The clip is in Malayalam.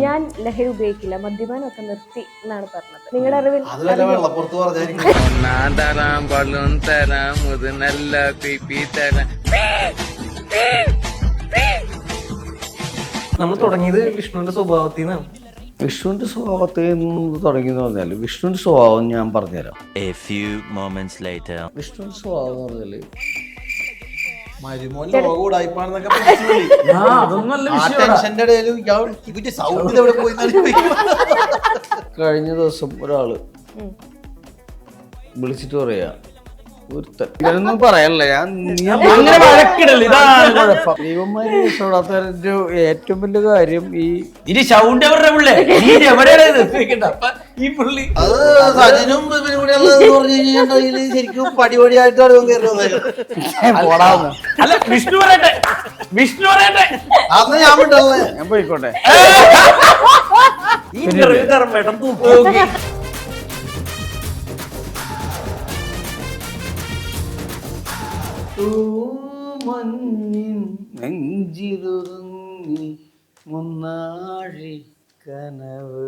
ഞാൻ ലഹരി ഉപയോഗിക്കില്ല, മദ്യപാനമൊക്കെ നിർത്തി എന്നാണ് പറഞ്ഞത്. നിങ്ങളുടെ അറിവിൽ നമ്മൾ തുടങ്ങിയത് വിഷ്ണുവിന്റെ സ്വഭാവത്തിൽ നിന്നാണ്. വിഷ്ണുവിന്റെ സ്വഭാവത്തിൽ നിന്ന് തുടങ്ങിയെന്ന് പറഞ്ഞാൽ വിഷ്ണുവിന്റെ സ്വഭാവം ഞാൻ പറഞ്ഞുതരാം. വിഷ്ണുവിന്റെ സ്വഭാവം എന്ന് പറഞ്ഞാല് കഴിഞ്ഞ ദിവസം ഒരാള് വിളിച്ചിട്ട് പറയാ, ഇതൊന്നും പറയാനല്ല, ദൈവന്മാര് രക്ഷപ്പെടാത്തവരുടെ ഏറ്റവും വലിയ കാര്യം ഈ സൗണ്ട് അവരുടെ പിള്ളേ ഈ പുള്ളി ശരിക്കും പടിപടിയായിട്ടാണ് അല്ല വിഷ്ണു പറയട്ടെ, വിഷ്ണു പറയട്ടെ, അന്ന് ഞാൻ വിട്ടല്ലേ, ഞാൻ പോയിക്കോട്ടെ. ഈ ഇന്റർവ്യൂ തരമ്പേട്ടൻ തൂക്കി മഞ്ഞിൻ നെഞ്ചിലൊതുങ്ങി മുന്നാഴി കനവ്